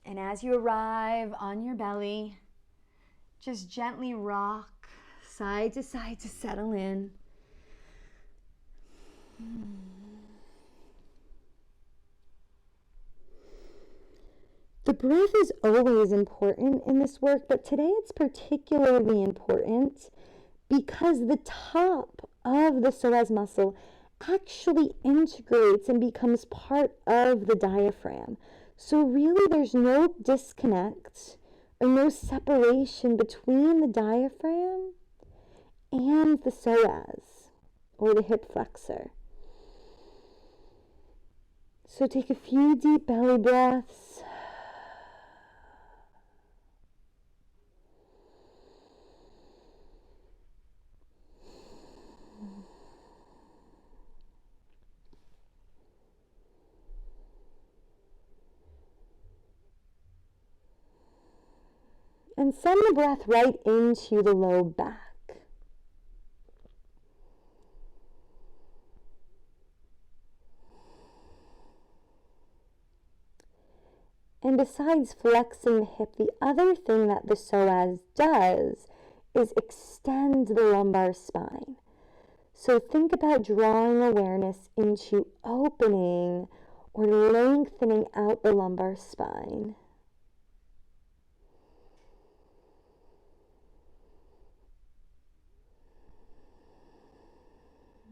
And as you arrive on your belly, just gently rock side to settle in. The breath is always important in this work, but today it's particularly important because the top of the psoas muscle actually integrates and becomes part of the diaphragm. So really there's no disconnect or no separation between the diaphragm and the psoas or the hip flexor. So take a few deep belly breaths. And send the breath right into the low back. And besides flexing the hip, the other thing that the psoas does is extend the lumbar spine. So think about drawing awareness into opening or lengthening out the lumbar spine.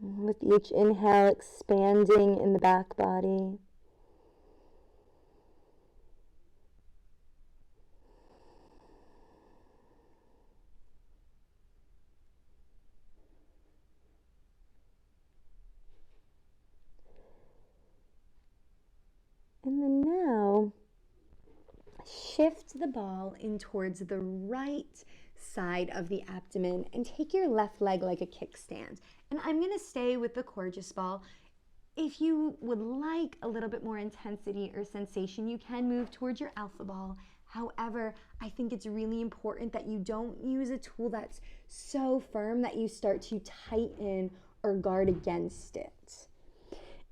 With each inhale, expanding in the back body. And then now, shift the ball in towards the right side of the abdomen and take your left leg like a kickstand. And I'm going to stay with the gorgeous ball. If you would like a little bit more intensity or sensation, you can move towards your alpha ball. However, I think it's really important that you don't use a tool that's so firm that you start to tighten or guard against it.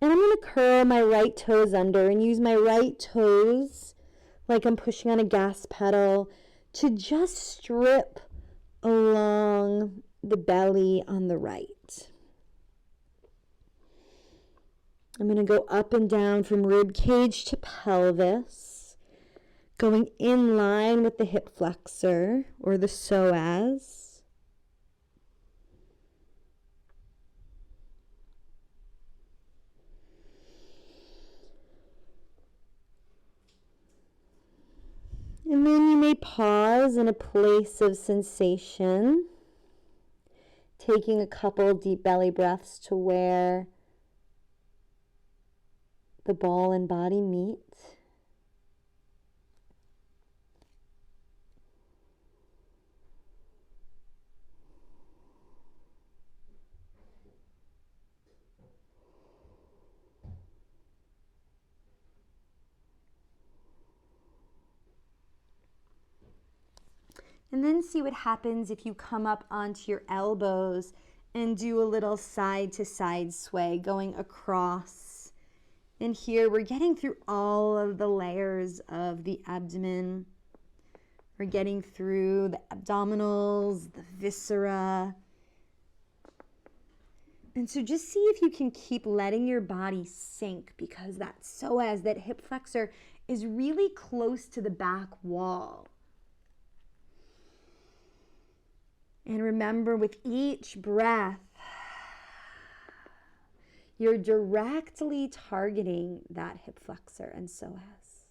And I'm going to curl my right toes under and use my right toes like I'm pushing on a gas pedal to just strip along the belly on the right. I'm going to go up and down from rib cage to pelvis, going in line with the hip flexor or the psoas. And then you may pause in a place of sensation, taking a couple deep belly breaths to where the ball and body meet. And then see what happens if you come up onto your elbows and do a little side to side sway going across. And here we're getting through all of the layers of the abdomen. We're getting through the abdominals, the viscera. And so just see if you can keep letting your body sink, because that psoas, that hip flexor, is really close to the back wall. And remember, with each breath, you're directly targeting that hip flexor and psoas.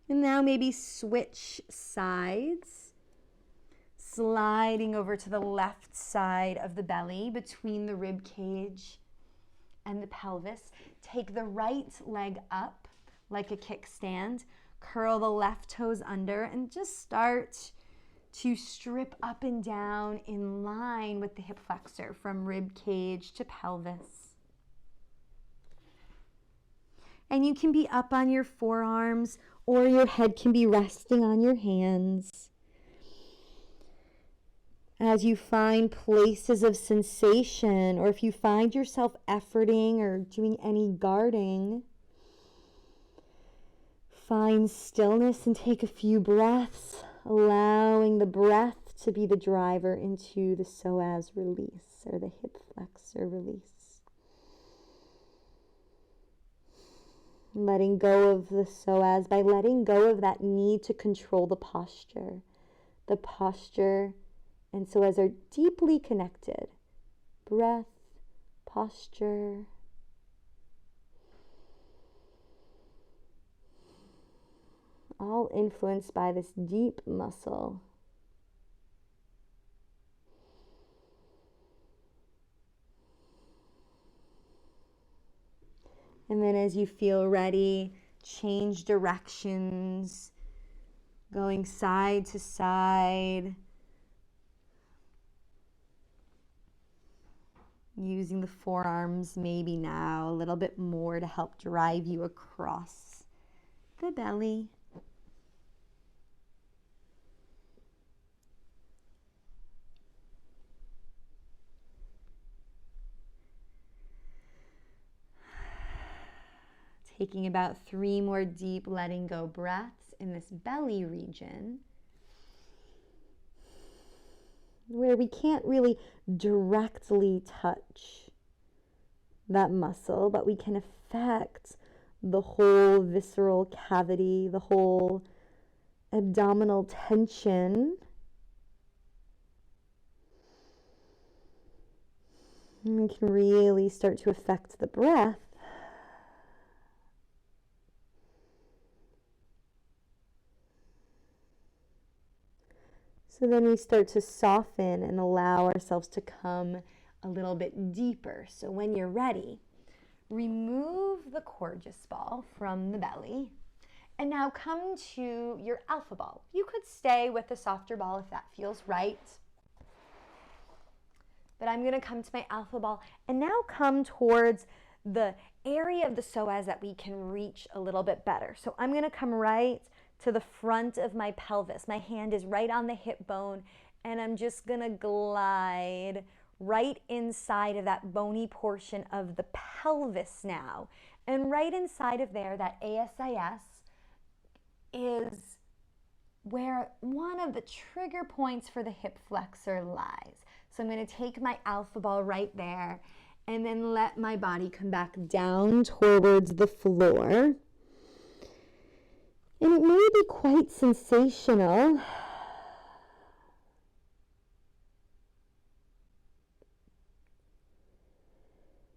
And now maybe switch sides, sliding over to the left side of the belly between the rib cage and the pelvis. Take the right leg up like a kickstand. Curl the left toes under and just start to strip up and down in line with the hip flexor from rib cage to pelvis. And you can be up on your forearms or your head can be resting on your hands. As you find places of sensation, or if you find yourself efforting or doing any guarding, find stillness and take a few breaths, allowing the breath to be the driver into the psoas release, or the hip flexor release. Letting go of the psoas by letting go of that need to control the posture. The posture and psoas are deeply connected. Breath, posture. All influenced by this deep muscle. And then as you feel ready, change directions, going side to side, using the forearms maybe now a little bit more to help drive you across the belly. Taking about 3 more deep letting go breaths in this belly region, where we can't really directly touch that muscle, but we can affect the whole visceral cavity, the whole abdominal tension. And we can really start to affect the breath. So then we start to soften and allow ourselves to come a little bit deeper. So when you're ready, remove the gorgeous ball from the belly and now come to your alpha ball. You could stay with the softer ball if that feels right. But I'm going to come to my alpha ball and now come towards the area of the psoas that we can reach a little bit better. So I'm going to come right to the front of my pelvis. My hand is right on the hip bone, and I'm just gonna glide right inside of that bony portion of the pelvis now. And right inside of there, that ASIS is where one of the trigger points for the hip flexor lies. So I'm gonna take my alpha ball right there and then let my body come back down towards the floor. And it may be quite sensational.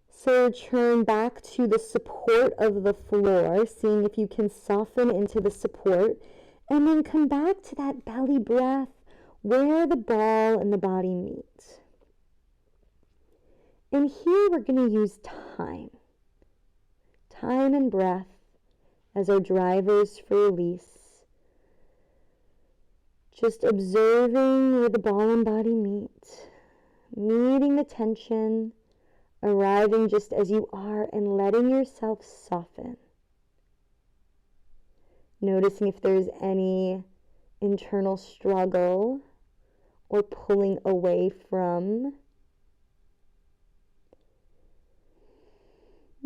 So turn back to the support of the floor, seeing if you can soften into the support, and then come back to that belly breath where the ball and the body meet. And here we're going to use time and breath as our drivers for release. Just observing where the ball and body meet, meeting the tension, arriving just as you are and letting yourself soften. Noticing if there's any internal struggle or pulling away from.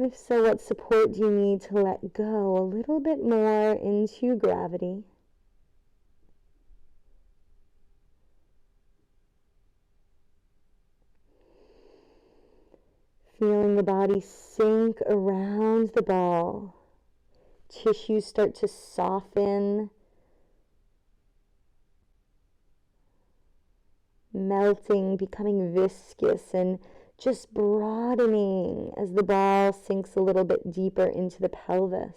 If so, what support do you need to let go a little bit more into gravity? Feeling the body sink around the ball. Tissues start to soften, melting, becoming viscous, and just broadening as the ball sinks a little bit deeper into the pelvis.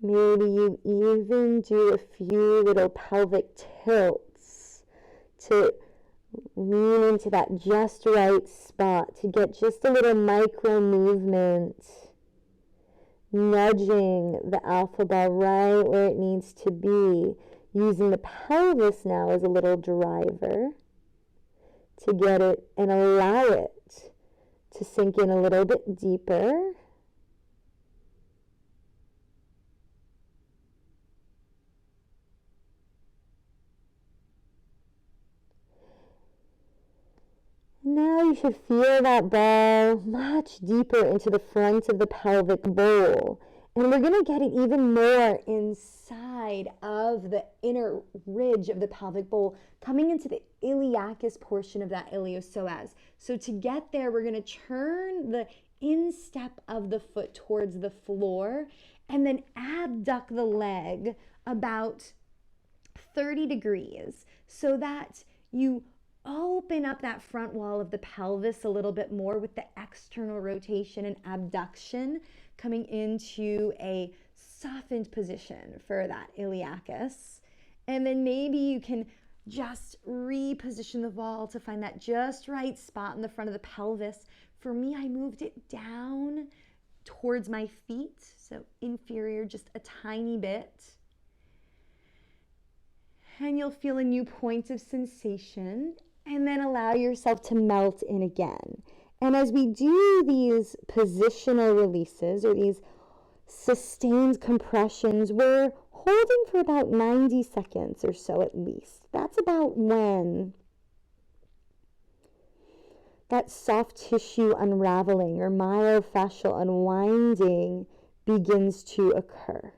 Maybe you even do a few little pelvic tilts to Lean into that just right spot to get just a little micro movement, nudging the alpha ball right where it needs to be, using the pelvis now as a little driver to get it and allow it to sink in a little bit deeper. Now you should feel that ball much deeper into the front of the pelvic bowl. And we're going to get it even more inside of the inner ridge of the pelvic bowl, coming into the iliacus portion of that iliopsoas. So to get there, we're going to turn the instep of the foot towards the floor and then abduct the leg about 30 degrees so that you open up that front wall of the pelvis a little bit more with the external rotation and abduction, coming into a softened position for that iliacus. And then maybe you can just reposition the ball to find that just right spot in the front of the pelvis. For me, I moved it down towards my feet, so inferior just a tiny bit. And you'll feel a new point of sensation, and then allow yourself to melt in again. And as we do these positional releases or these sustained compressions, we're holding for about 90 seconds or so at least. That's about when that soft tissue unraveling or myofascial unwinding begins to occur.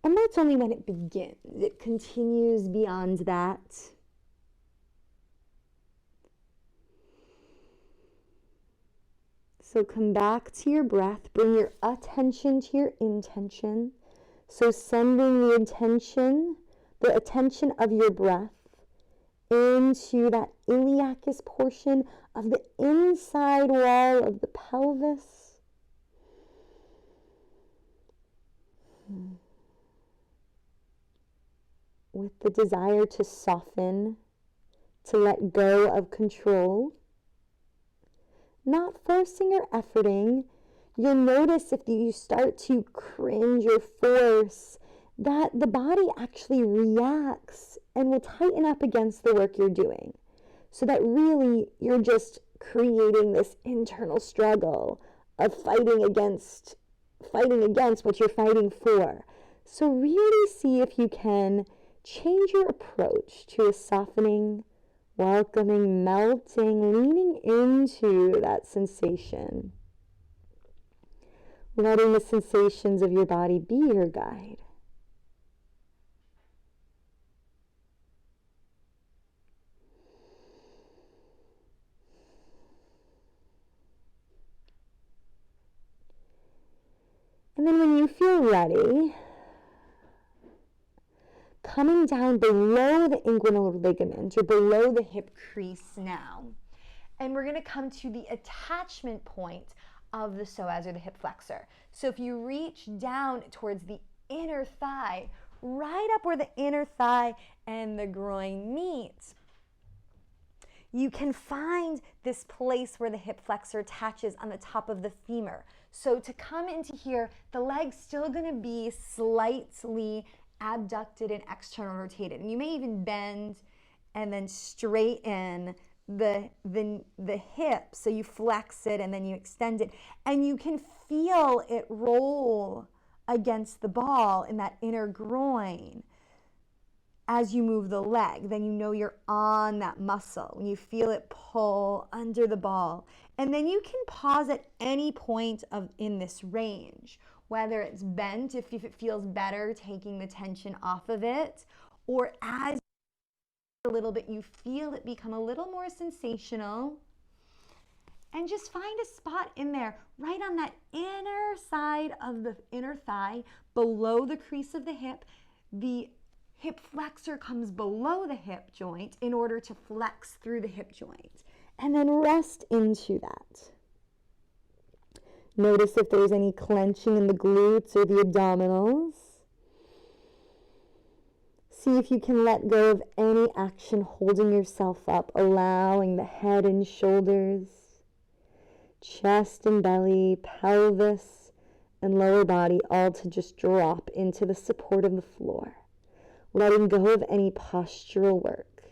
And that's only when it begins. It continues beyond that. So come back to your breath. Bring your attention to your intention. So sending the attention of your breath into that iliacus portion of the inside wall of the pelvis. With the desire to soften, to let go of control. Not forcing or efforting. You'll notice if you start to cringe or force that the body actually reacts and will tighten up against the work you're doing. So that really you're just creating this internal struggle of fighting against what you're fighting for. So really see if you can change your approach to a softening, welcoming, melting, leaning into that sensation. Letting the sensations of your body be your guide. And then when you feel ready, coming down below the inguinal ligament or below the hip crease now. And we're going to come to the attachment point of the psoas or the hip flexor. So if you reach down towards the inner thigh, right up where the inner thigh and the groin meet, you can find this place where the hip flexor attaches on the top of the femur. So to come into here, the leg's still going to be slightly abducted and external rotated. And you may even bend and then straighten the hip. So you flex it and then you extend it. And you can feel it roll against the ball in that inner groin as you move the leg. Then you know you're on that muscle. When you feel it pull under the ball. And then you can pause at any point in this range, whether it's bent if it feels better taking the tension off of it, or as a little bit you feel it become a little more sensational. And just find a spot in there, right on that inner side of the inner thigh, below the crease of the hip. The hip flexor comes below the hip joint in order to flex through the hip joint. And then rest into that. Notice if there's any clenching in the glutes or the abdominals. See if you can let go of any action holding yourself up, allowing the head and shoulders, chest and belly, pelvis, and lower body all to just drop into the support of the floor, letting go of any postural work,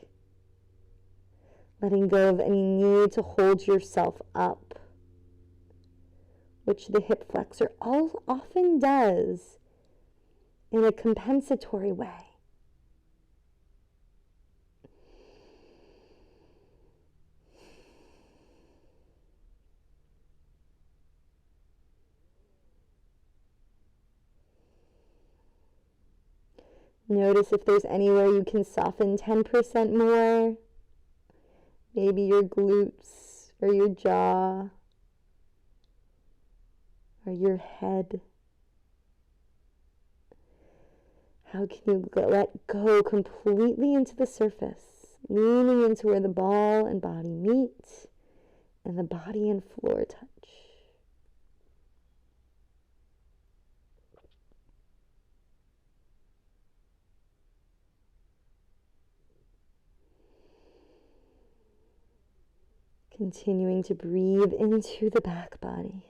letting go of any need to hold yourself up, which the hip flexor often does in a compensatory way. Notice if there's anywhere you can soften 10% more. Maybe your glutes or your jaw or your head. How can you let go completely into the surface, leaning into where the ball and body meet and the body and floor touch? Continuing to breathe into the back body.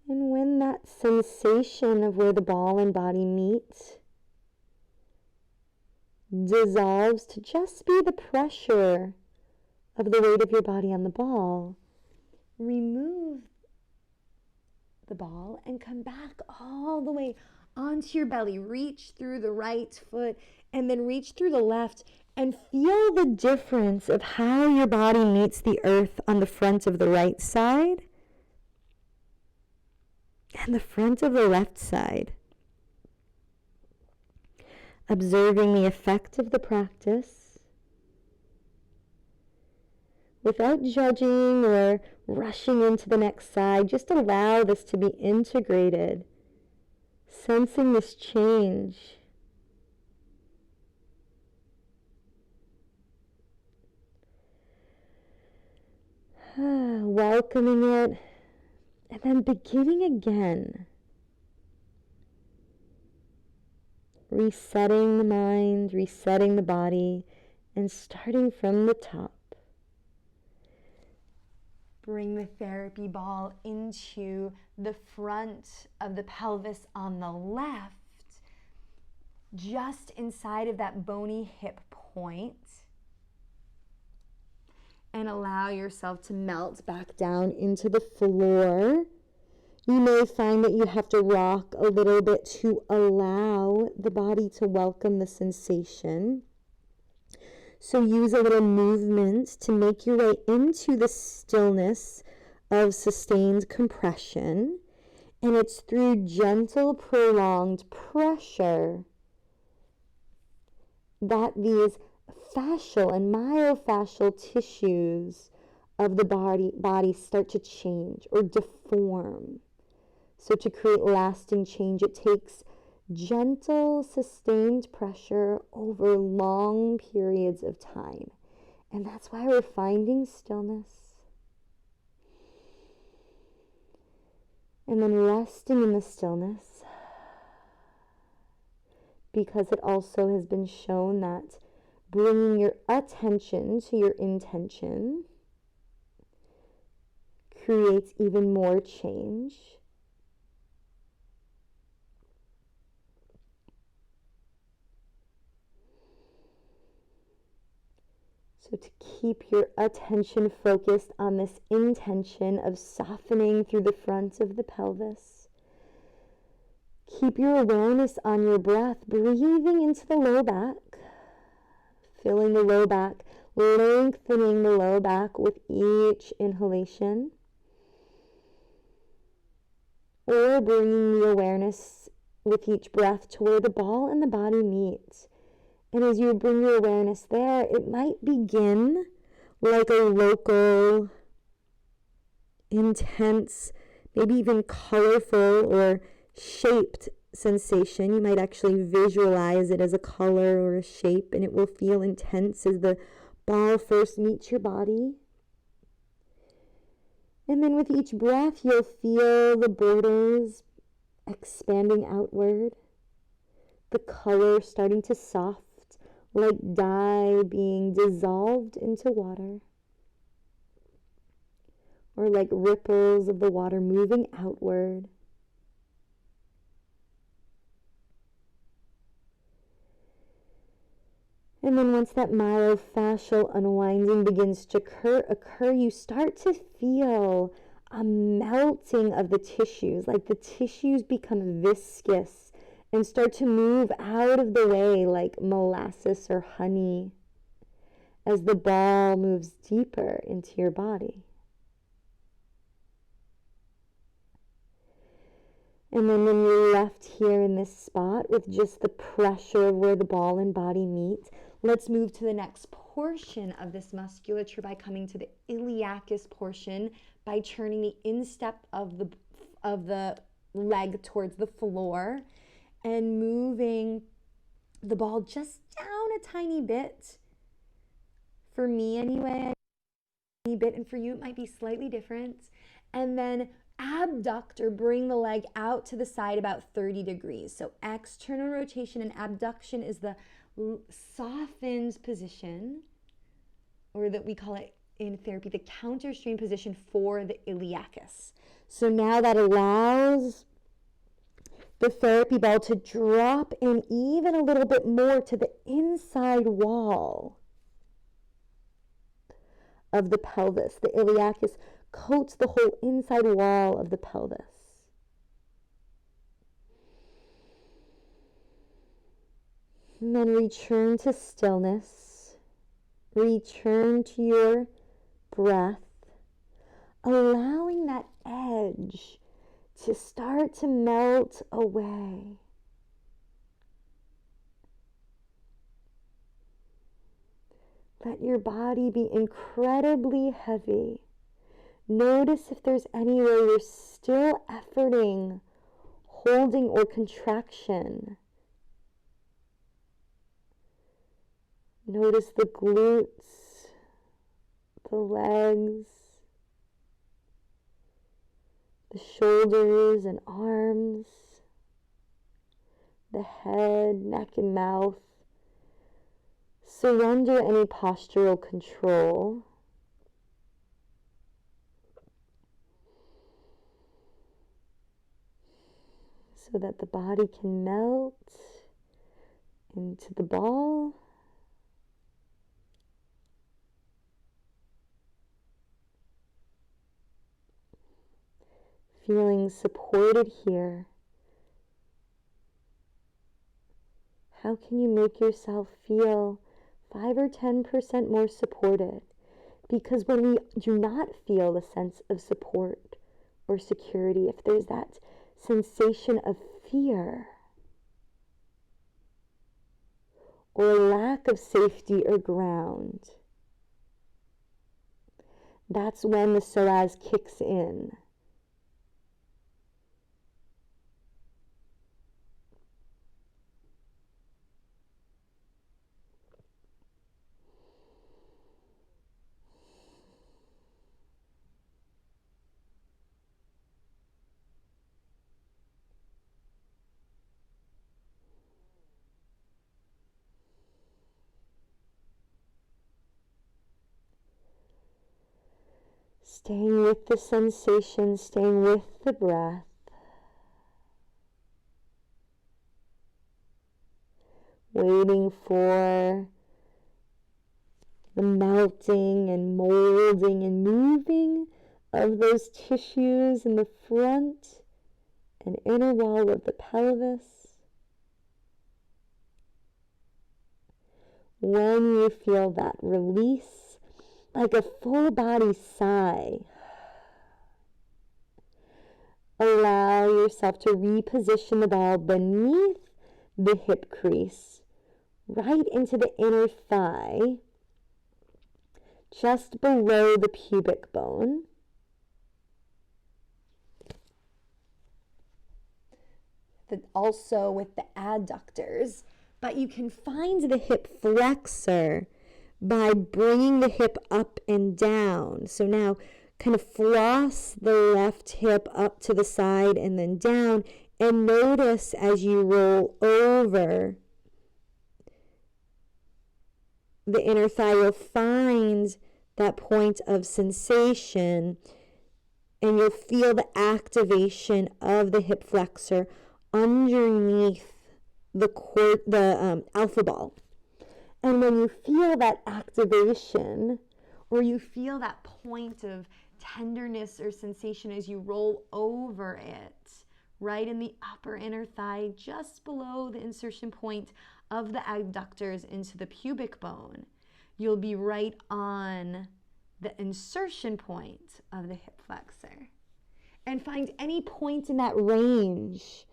And when that sensation of where the ball and body meet dissolves to just be the pressure of the weight of your body on the ball, remove the ball and come back all the way onto your belly. Reach through the right foot and then reach through the left and feel the difference of how your body meets the earth on the front of the right side and the front of the left side. Observing the effect of the practice without judging or rushing into the next side. Just allow this to be integrated, sensing this change. Welcoming it, and then beginning again. Resetting the mind, resetting the body, and starting from the top. Bring the therapy ball into the front of the pelvis on the left, just inside of that bony hip point. And allow yourself to melt back down into the floor. You may find that you have to rock a little bit to allow the body to welcome the sensation. So use a little movement to make your way into the stillness of sustained compression. And it's through gentle, prolonged pressure that these fascial and myofascial tissues of the body start to change or deform. So to create lasting change, it takes gentle, sustained pressure over long periods of time. And that's why we're finding stillness. And then resting in the stillness. Because it also has been shown that bringing your attention to your intention creates even more change. So to keep your attention focused on this intention of softening through the front of the pelvis, keep your awareness on your breath, breathing into the low back, filling the low back, lengthening the low back with each inhalation, or bringing the awareness with each breath to where the ball and the body meet. And as you bring your awareness there, it might begin like a local, intense, maybe even colorful or shaped sensation. You might actually visualize it as a color or a shape, and it will feel intense as the ball first meets your body. And then with each breath, you'll feel the borders expanding outward, the color starting to soft, like dye being dissolved into water, or like ripples of the water moving outward. And then once that myofascial unwinding begins to occur, you start to feel a melting of the tissues, like the tissues become viscous and start to move out of the way like molasses or honey as the ball moves deeper into your body. And then when you're left here in this spot with just the pressure of where the ball and body meet, let's move to the next portion of this musculature by coming to the iliacus portion, by turning the instep of the leg towards the floor and moving the ball just down a tiny bit. For me anyway, a tiny bit, and for you it might be slightly different. And then abduct or bring the leg out to the side about 30 degrees. So external rotation and abduction is the softened position, or that we call it in therapy the counter strain position for the iliacus. So now that allows the therapy ball to drop in even a little bit more to the inside wall of the pelvis. The iliacus coats the whole inside wall of the pelvis. And then return to stillness. Return to your breath, allowing that edge to start to melt away. Let your body be incredibly heavy. Notice if there's anywhere you're still efforting, holding, or contraction. Notice the glutes, the legs, the shoulders and arms, the head, neck, and mouth. Surrender any postural control. So that the body can melt into the ball. Feeling supported here. How can you make yourself feel 5 or 10% more supported? Because when we do not feel a sense of support or security, if there's that sensation of fear or lack of safety or ground, that's when the psoas kicks in. Staying with the sensation, staying with the breath. Waiting for the melting and molding and moving of those tissues in the front and inner wall of the pelvis. When you feel that release, like a full body sigh, allow yourself to reposition the ball beneath the hip crease, right into the inner thigh, just below the pubic bone. Also with the adductors, but you can find the hip flexor by bringing the hip up and down. So now kind of floss the left hip up to the side and then down, and notice as you roll over the inner thigh, you'll find that point of sensation, and you'll feel the activation of the hip flexor underneath the alpha ball. And when you feel that activation, or you feel that point of tenderness or sensation as you roll over it, right in the upper inner thigh, just below the insertion point of the adductors into the pubic bone, you'll be right on the insertion point of the hip flexor. And find any point in that range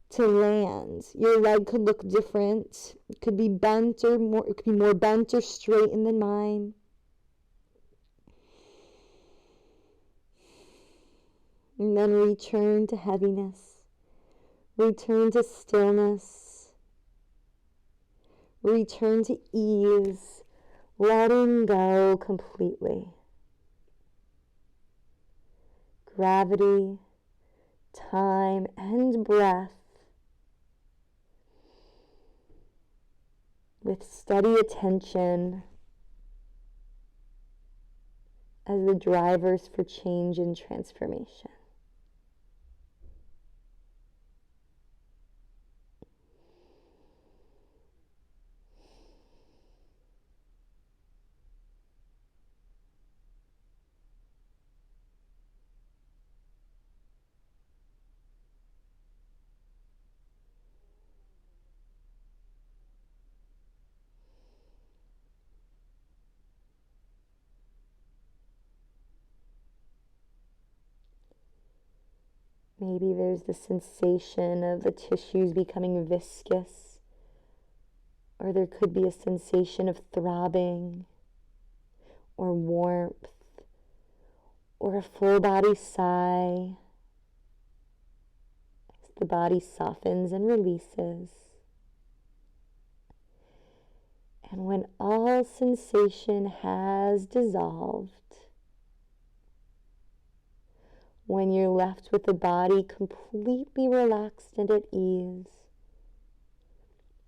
to land. Your leg could look different. It could be bent or more, it could be more bent or straightened than mine. And then return to heaviness. Return to stillness. Return to ease. Letting go completely. Gravity, time, and breath with steady attention as the drivers for change and transformation. Maybe there's the sensation of the tissues becoming viscous, or there could be a sensation of throbbing, or warmth, or a full body sigh as the body softens and releases. And when all sensation has dissolved, when you're left with the body completely relaxed and at ease,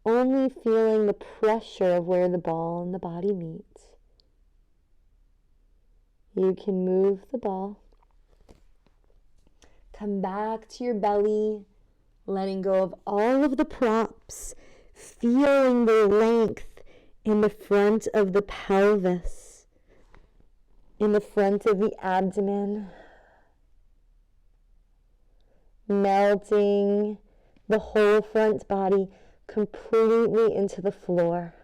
only feeling the pressure of where the ball and the body meet, you can move the ball, come back to your belly, letting go of all of the props, feeling the length in the front of the pelvis, in the front of the abdomen, melting the whole front body completely into the floor.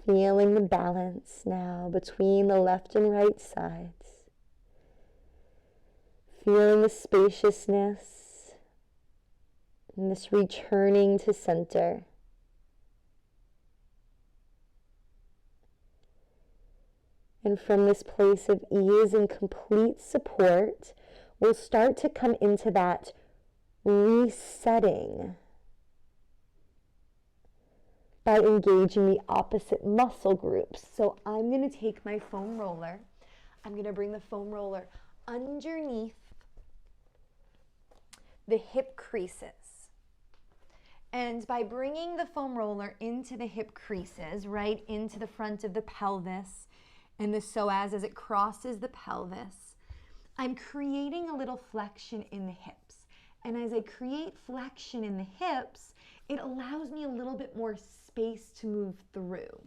Feeling the balance now between the left and right sides. Feeling the spaciousness and this returning to center. And from this place of ease and complete support, we'll start to come into that resetting by engaging the opposite muscle groups. So I'm going to take my foam roller. I'm going to bring the foam roller underneath the hip creases. And by bringing the foam roller into the hip creases, right into the front of the pelvis and the psoas as it crosses the pelvis, I'm creating a little flexion in the hips. And as I create flexion in the hips, it allows me a little bit more space to move through.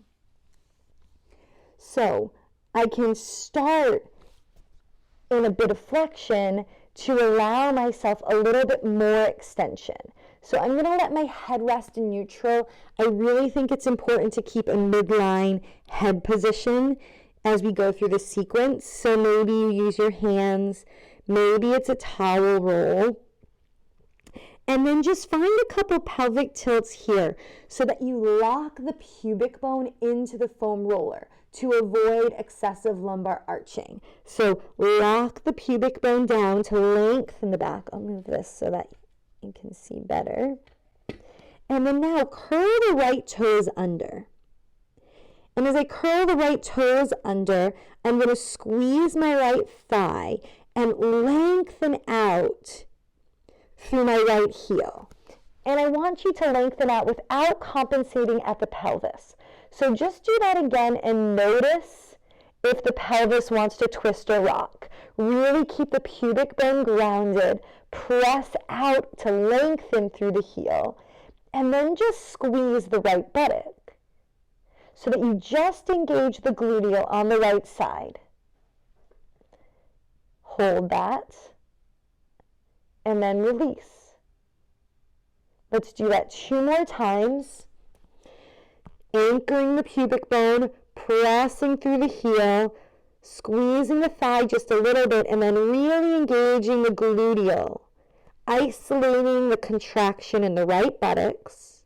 So I can start in a bit of flexion to allow myself a little bit more extension. So I'm going to let my head rest in neutral. I really think it's important to keep a midline head position as we go through the sequence. So maybe you use your hands, maybe it's a towel roll, And then just find a couple pelvic tilts here so that you lock the pubic bone into the foam roller to avoid excessive lumbar arching. So lock the pubic bone down to lengthen the back. I'll move this so that you can see better. And then now curl the right toes under. And as I curl the right toes under, I'm going to squeeze my right thigh and lengthen out through my right heel. And I want you to lengthen out without compensating at the pelvis. So just do that again and notice if the pelvis wants to twist or rock. Really keep the pubic bone grounded. Press out to lengthen through the heel. And then just squeeze the right buttock so that you just engage the gluteal on the right side. Hold that. And then release. Let's do that 2 more times. Anchoring the pubic bone, pressing through the heel, squeezing the thigh just a little bit, and then really engaging the gluteal, isolating the contraction in the right buttocks,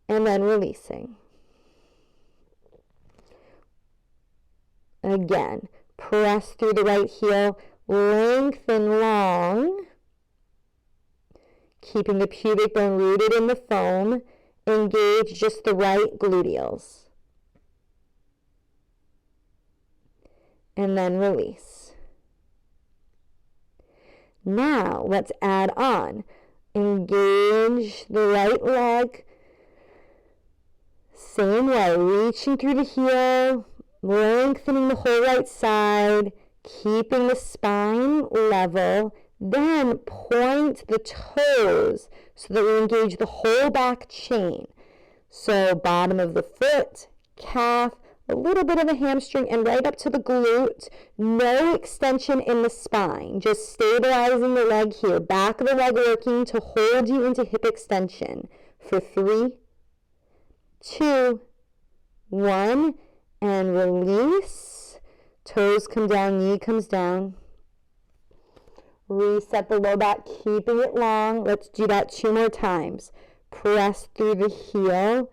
and then releasing. Again, press through the right heel, lengthen long, keeping the pubic bone rooted in the foam, engage just the right gluteals. And then release. Now, let's add on. Engage the right leg. Same way, reaching through the heel, lengthening the whole right side, keeping the spine level. Then point the toes so that we engage the whole back chain. So bottom of the foot, calf, a little bit of the hamstring, and right up to the glute. No extension in the spine, just stabilizing the leg here. Back of the leg working to hold you into hip extension for 3, 2, 1, and release. Toes come down, knee comes down. Reset the low back, keeping it long. Let's do that 2 more times. Press through the heel.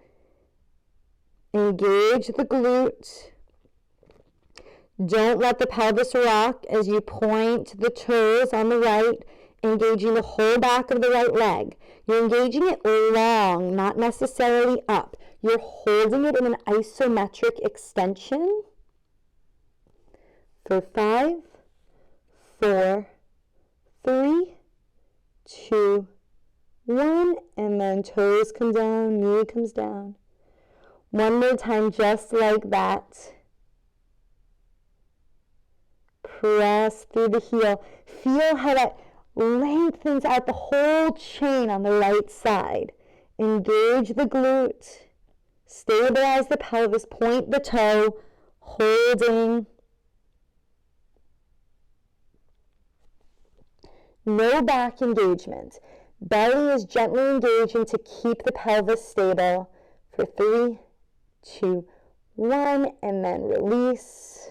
Engage the glute. Don't let the pelvis rock as you point the toes on the right, engaging the whole back of the right leg. You're engaging it long, not necessarily up. You're holding it in an isometric extension for 5, 4, 3, 2, 1, and then toes come down, knee comes down. One more time, just like that. Press through the heel. Feel how that lengthens out the whole chain on the right side. Engage the glute. Stabilize the pelvis. Point the toe. Holding. No back engagement. Belly is gently engaging to keep the pelvis stable for 3, 2, 1, and then release.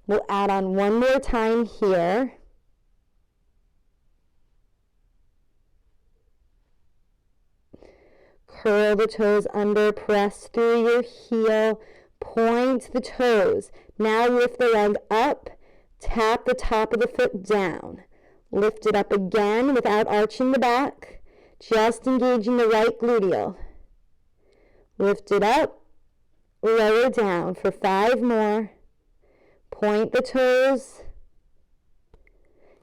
We'll add on one more time here. Curl the toes under, press through your heel, point the toes. Now lift the leg up. Tap the top of the foot down. Lift it up again without arching the back. Just engaging the right gluteal. Lift it up. Lower down for 5 more. Point the toes.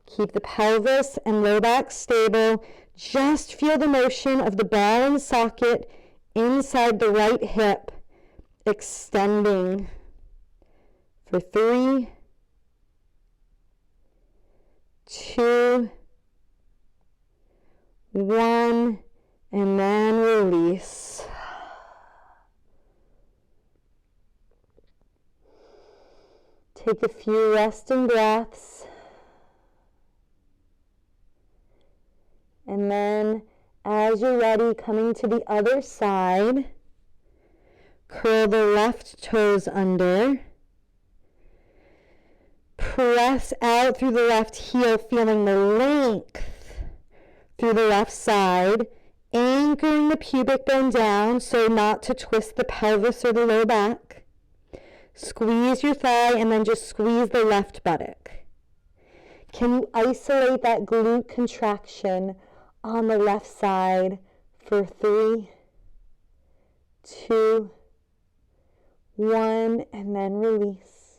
Keep the pelvis and low back stable. Just feel the motion of the ball and socket inside the right hip, extending for 3, 2, 1, and then release. Take a few resting breaths. And then, as you're ready, coming to the other side, curl the left toes under. Press out through the left heel, feeling the length through the left side, anchoring the pubic bone down so not to twist the pelvis or the low back. Squeeze your thigh and then just squeeze the left buttock. Can you isolate that glute contraction on the left side for 3, 2, 1, and then release.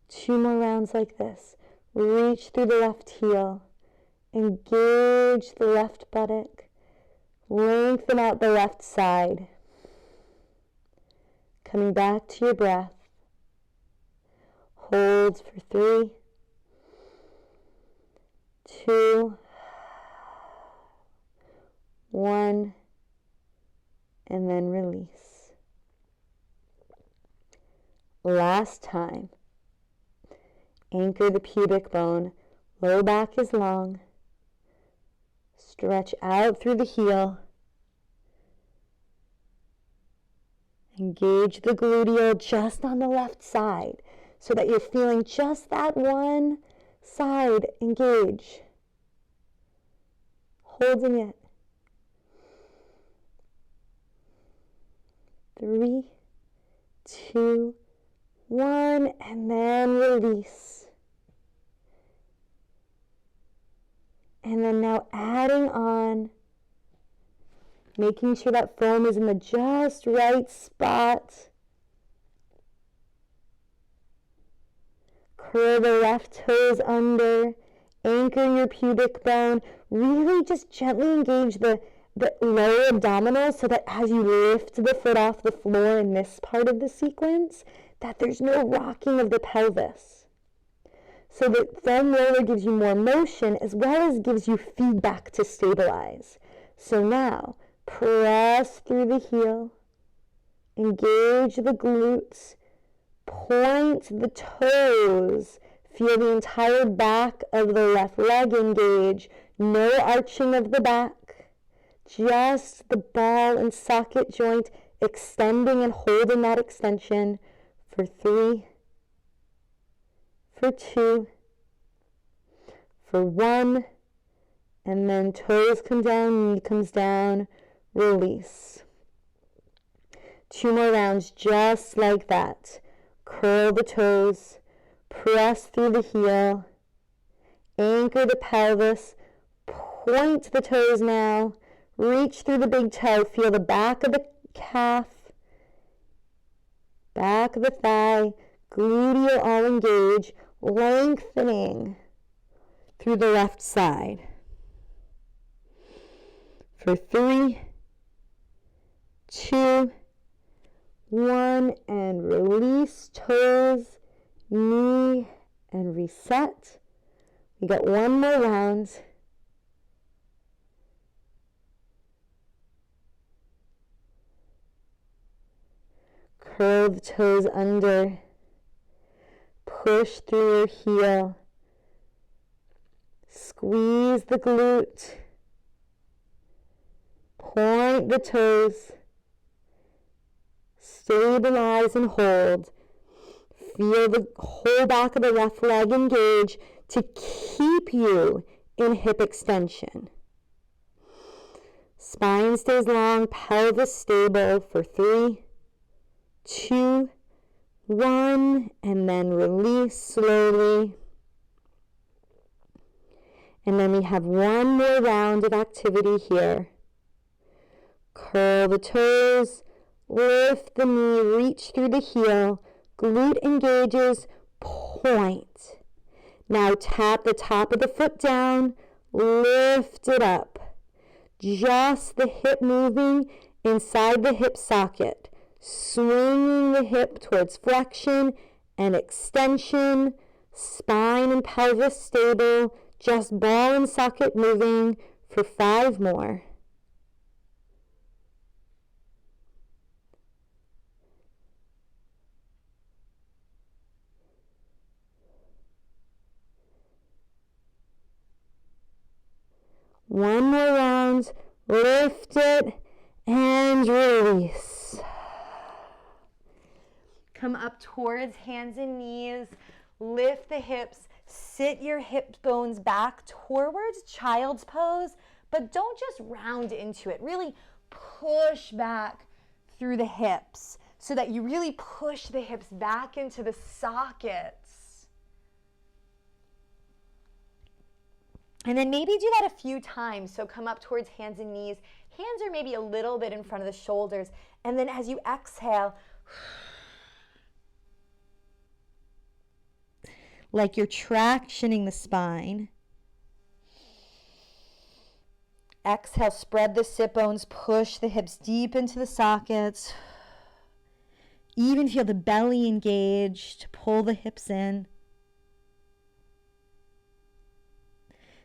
Two more rounds like this. Reach through the left heel. Engage the left buttock. Lengthen out the left side. Coming back to your breath. Hold for 3, 2, 1, and then release. Last time. Anchor the pubic bone. Low back is long. Stretch out through the heel. Engage the gluteal just on the left side so that you're feeling just that one side engage. Holding it. 3, 2, 1, and then release. And then now adding on, making sure that foam is in the just right spot. Curl the left toes under, anchor your pubic bone. Really just gently engage the lower abdominals so that as you lift the foot off the floor in this part of the sequence, that there's no rocking of the pelvis. So the foam roller gives you more motion as well as gives you feedback to stabilize. So now, press through the heel, engage the glutes, point the toes, feel the entire back of the left leg engage, no arching of the back, just the ball and socket joint extending and holding that extension for 3, for 2, for 1, and then toes come down, knee comes down, release. 2 more rounds just like that. Curl the toes, press through the heel, anchor the pelvis, point the toes now, reach through the big toe, feel the back of the calf, back of the thigh, gluteal all engage, lengthening through the left side. For 3, 2, 1, and release toes, knee, and reset. We got 1 more round. Curl the toes under. Push through your heel. Squeeze the glute. Point the toes. Stabilize and hold. Feel the whole back of the left leg engage to keep you in hip extension. Spine stays long, pelvis stable for 3, 2, 1, and then release slowly. And then we have 1 more round of activity here. Curl the toes, lift the knee, reach through the heel, glute engages, point. Now tap the top of the foot down, lift it up. Just the hip moving inside the hip socket, swinging the hip towards flexion and extension, spine and pelvis stable, just ball and socket moving for 5 more. One more round, lift it and release. come up towards hands and knees. Lift the hips. Sit your hip bones back towards child's pose, but don't just round into it. Really push back through the hips so that you really push the hips back into the sockets. And then maybe do that a few times. So come up towards hands and knees. Hands are maybe a little bit in front of the shoulders. And then as you exhale, like you're tractioning the spine. Exhale, spread the sit bones, push the hips deep into the sockets. Even feel the belly engaged, pull the hips in.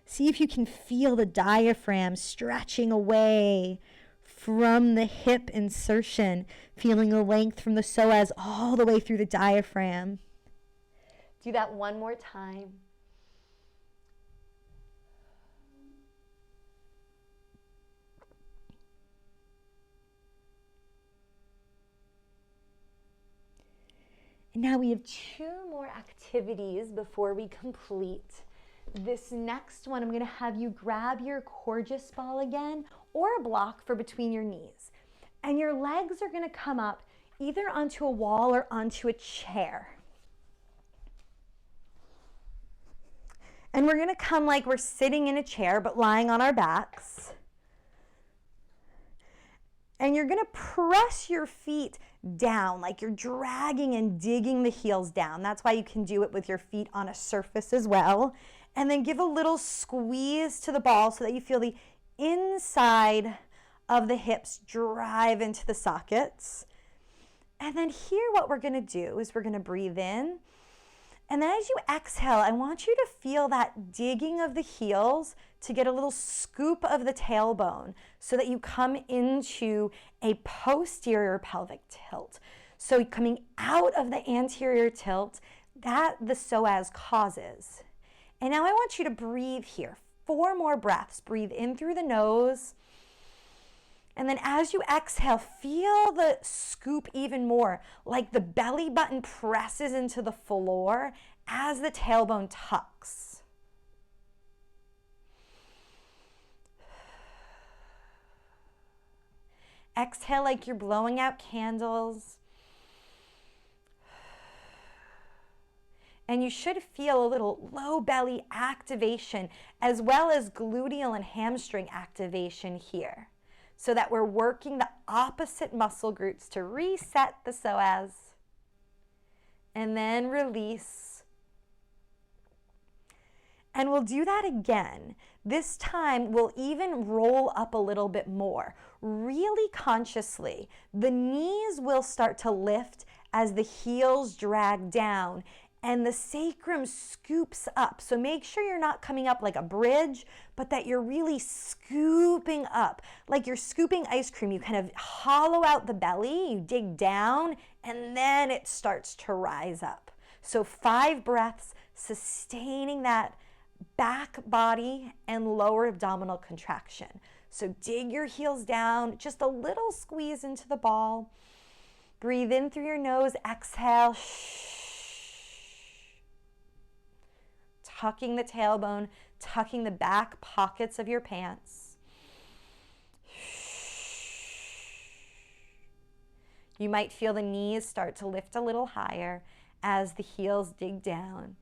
See if you can feel the diaphragm stretching away from the hip insertion, feeling the length from the psoas all the way through the diaphragm. Do that one more time. And now we have 2 more activities before we complete. This next one, I'm going to have you grab your Courgeous ball again or a block for between your knees. And your legs are going to come up either onto a wall or onto a chair. And we're going to come like we're sitting in a chair but lying on our backs. And you're going to press your feet down like you're dragging and digging the heels down. That's why you can do it with your feet on a surface as well. And then give a little squeeze to the ball so that you feel the inside of the hips drive into the sockets. And then here what we're going to do is we're going to breathe in. And then as you exhale, I want you to feel that digging of the heels to get a little scoop of the tailbone so that you come into a posterior pelvic tilt. So coming out of the anterior tilt that the psoas causes. And now I want you to breathe here. 4 more breaths. Breathe in through the nose. And then as you exhale, feel the scoop even more, like the belly button presses into the floor as the tailbone tucks. Exhale like you're blowing out candles. And you should feel a little low belly activation as well as gluteal and hamstring activation here, so that we're working the opposite muscle groups to reset the psoas. And then release. And we'll do that again. This time we'll even roll up a little bit more, really consciously. The knees will start to lift as the heels drag down and the sacrum scoops up. So make sure you're not coming up like a bridge, but that you're really scooping up. Like you're scooping ice cream. You kind of hollow out the belly, you dig down, and then it starts to rise up. So 5 breaths, sustaining that back body and lower abdominal contraction. So dig your heels down, just a little squeeze into the ball. Breathe in through your nose, exhale. Tucking the tailbone, tucking the back pockets of your pants. You might feel the knees start to lift a little higher as the heels dig down.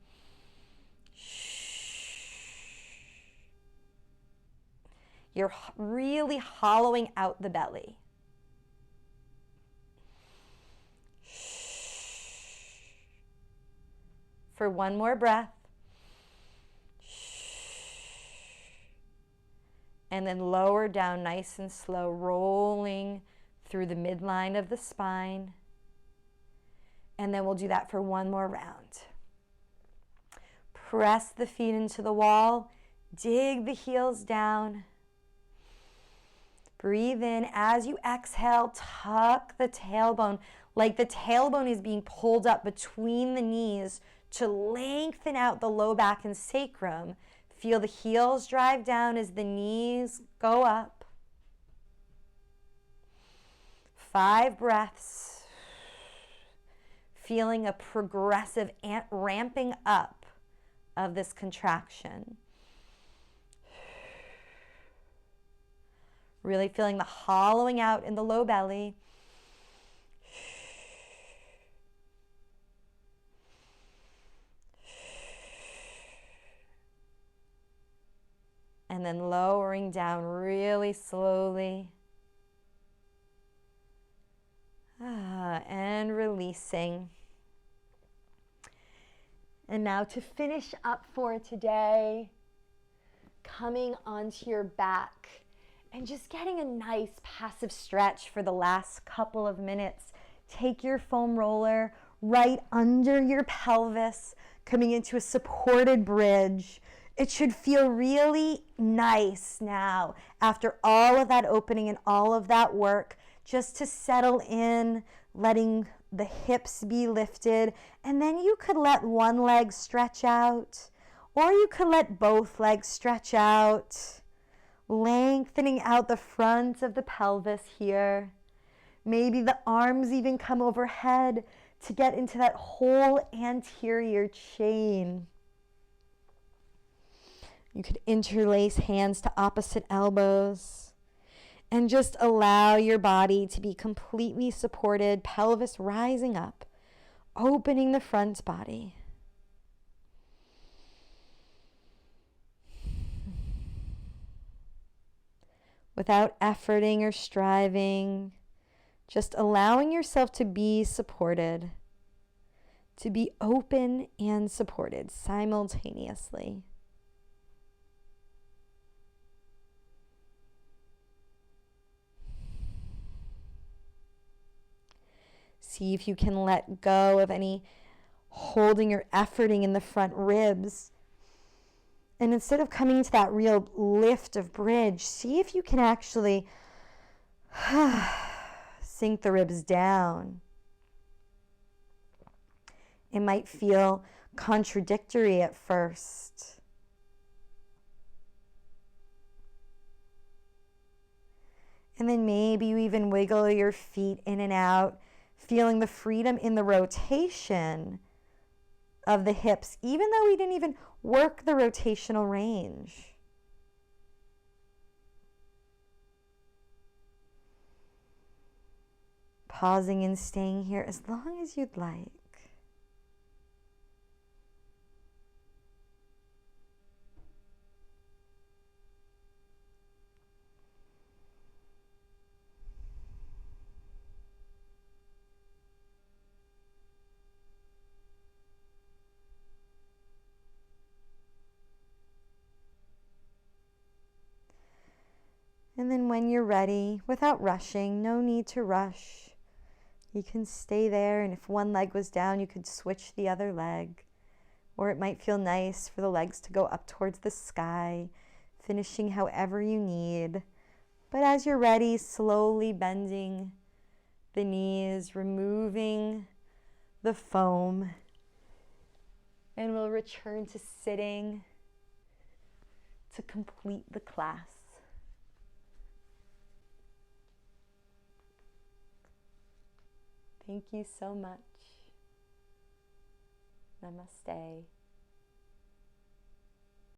You're really hollowing out the belly. For 1 more breath. And then lower down nice and slow, rolling through the midline of the spine. And then we'll do that for 1 more round. Press the feet into the wall, dig the heels down. Breathe in. As you exhale, tuck the tailbone, like the tailbone is being pulled up between the knees to lengthen out the low back and sacrum. Feel the heels drive down as the knees go up. 5 breaths. feeling a progressive ramping up of this contraction. Really feeling the hollowing out in the low belly. And then lowering down really slowly. And releasing. And now to finish up for today, coming onto your back and just getting a nice passive stretch for the last couple of minutes. Take your foam roller right under your pelvis, coming into a supported bridge. It should feel really nice now after all of that opening and all of that work, just to settle in, letting the hips be lifted. And then you could let one leg stretch out, or you could let both legs stretch out, lengthening out the front of the pelvis here. Maybe the arms even come overhead to get into that whole anterior chain. You could interlace hands to opposite elbows and just allow your body to be completely supported, pelvis rising up, opening the front body. Without efforting or striving, just allowing yourself to be supported, to be open and supported simultaneously. See if you can let go of any holding or efforting in the front ribs. And instead of coming to that real lift of bridge, see if you can actually sink the ribs down. It might feel contradictory at first. And then maybe you even wiggle your feet in and out, feeling the freedom in the rotation of the hips, even though we didn't even work the rotational range. Pausing and staying here as long as you'd like. And then when you're ready, without rushing, no need to rush. You can stay there, and if one leg was down, you could switch the other leg. Or it might feel nice for the legs to go up towards the sky, finishing however you need. But as you're ready, slowly bending the knees, removing the foam, and we'll return to sitting to complete the class. Thank you so much. Namaste.